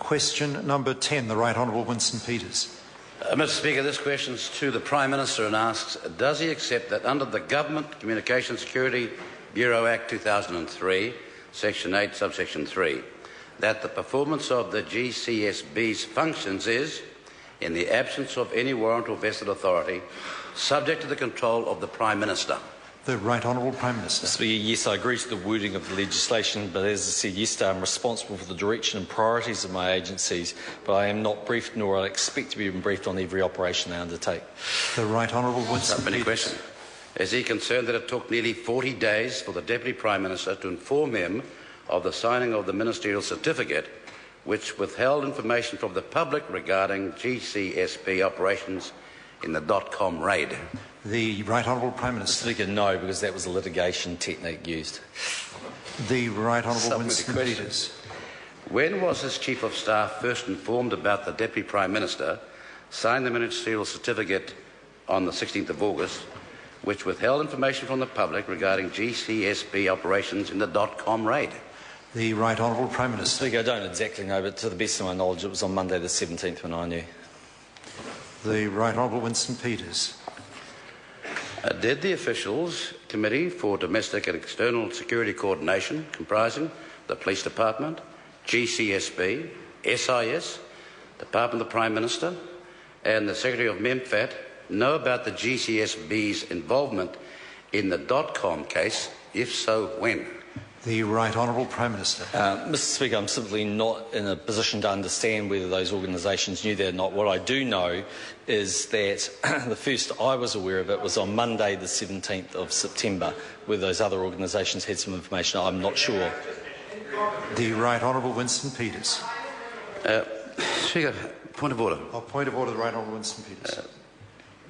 Question number 10, the Right Honourable Winston Peters. Mr. Speaker, this question is to the Prime Minister and asks, does he accept that under the Government Communications Security Bureau Act 2003, Section 8, subsection 3, that the performance of the GCSB's functions is, in the absence of any warrant or vested authority, subject to the control of the Prime Minister? The Right Honourable Prime Minister. Mr. Speaker, yes, I agree to the wording of the legislation, but as I said yesterday, I'm responsible for the direction and priorities of my agencies, but I am not briefed, nor I expect to be briefed on every operation they undertake. The Right Honourable Winston Peters. Question. Is he concerned that it took nearly 40 days for the Deputy Prime Minister to inform him of the signing of the ministerial certificate which withheld information from the public regarding GCSB operations in the .com raid? The Right Honourable Prime Minister. Mr. Speaker, no, because that was a litigation technique used. The Right Honourable Winston Peters. When was his Chief of Staff first informed about the Deputy Prime Minister signing the ministerial certificate on the 16th of August, which withheld information from the public regarding GCSB operations in the .com raid? The Right Honourable Prime Minister. Speaker, I don't exactly know, but to the best of my knowledge, it was on Monday the 17th when I knew. The Right Honourable Winston Peters. Did the Officials Committee for Domestic and External Security Coordination, comprising the Police Department, GCSB, SIS, Department of the Prime Minister and the Secretary of MEMFAT, know about the GCSB's involvement in the .com case? If so, when? The Right Honourable Prime Minister. Mr. Speaker, I'm simply not in a position to understand whether those organisations knew that or not. What I do know is that the first I was aware of it was on Monday the 17th of September, where those other organisations had some information. I'm not sure. The Right Honourable Winston Peters. Speaker, point of order. Point of order, the Right Honourable Winston Peters.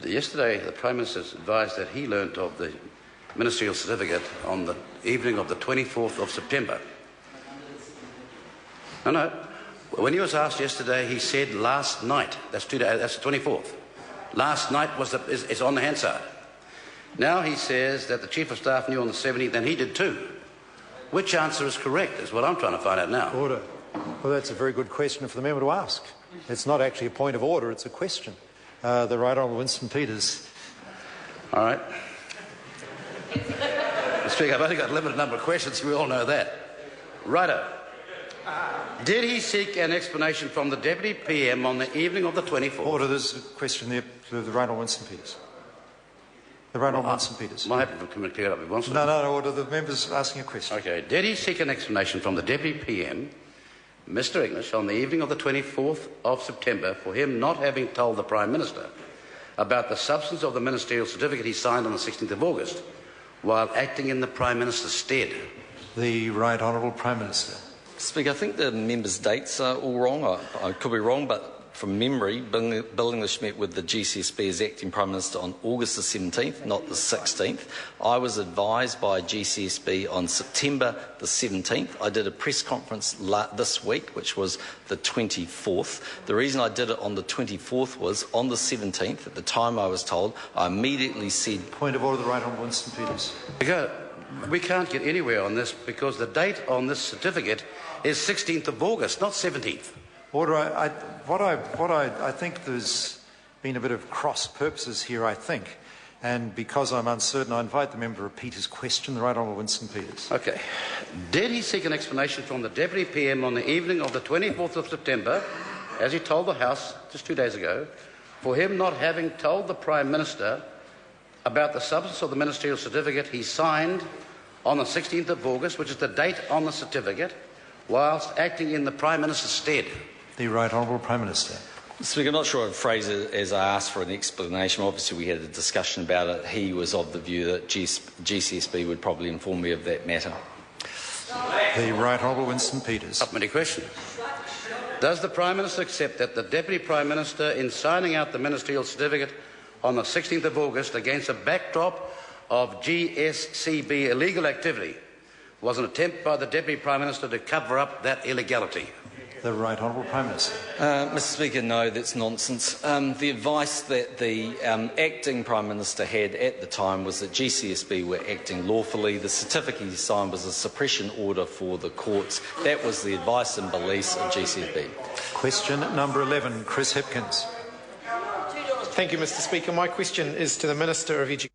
Yesterday, the Prime Minister advised that he learnt of the ministerial certificate on the evening of the 24th of September. No. When he was asked yesterday, he said last night. That's 2 days. That's the 24th. Last night is on the Hansard. Now he says that the Chief of Staff knew on the 17th, and he did too. Which answer is correct is what I'm trying to find out now. Order. Well, that's a very good question for the member to ask. It's not actually a point of order, it's a question. The Right Honourable Winston Peters. All right. Speaker, I've only got a limited number of questions, we all know that. Righto. Did he seek an explanation from the Deputy PM on the evening of the 24th? Order, there's a question there to the Right Honourable Winston Peters. The Right Honourable Winston Peters. Might have to clear it up if he wants to. No, order, the member's asking a question. Okay. Did he seek an explanation from the Deputy PM, Mr English, on the evening of the 24th of September for him not having told the Prime Minister about the substance of the ministerial certificate he signed on the 16th of August, while acting in the Prime Minister's stead? The Right Honourable Prime Minister. Speaker, I think the members' dates are all wrong. I could be wrong, but from memory, Bill English met with the GCSB as acting Prime Minister on August the 17th, not the 16th. I was advised by GCSB on September the 17th. I did a press conference this week, which was the 24th. The reason I did it on the 24th was on the 17th, at the time I was told, I immediately said... Point of order, the Right Honourable Winston Peters. We can't get anywhere on this because the date on this certificate is 16th of August, not 17th. Order. I think there's been a bit of cross purposes here, I think. And because I'm uncertain, I invite the member to repeat his question. The Right Honourable Winston Peters. Okay. Did he seek an explanation from the Deputy PM on the evening of the 24th of September, as he told the House just 2 days ago, for him not having told the Prime Minister about the substance of the ministerial certificate he signed on the 16th of August, which is the date on the certificate, whilst acting in the Prime Minister's stead? The Right Honourable Prime Minister. Speaker, I'm not sure I'd phrase it as I asked for an explanation. Obviously, we had a discussion about it. He was of the view that GCSB would probably inform me of that matter. The Right Honourable Winston Peters. Supplementary question. Does the Prime Minister accept that the Deputy Prime Minister, in signing out the ministerial certificate on the 16th of August against a backdrop of GSCB illegal activity, was an attempt by the Deputy Prime Minister to cover up that illegality? The Right Honourable Prime Minister. Mr Speaker, no, that's nonsense. The advice that the acting Prime Minister had at the time was that GCSB were acting lawfully. The certificate he signed was a suppression order for the courts. That was the advice and beliefs of GCSB. Question number 11, Chris Hipkins. Thank you, Mr Speaker. My question is to the Minister of Education.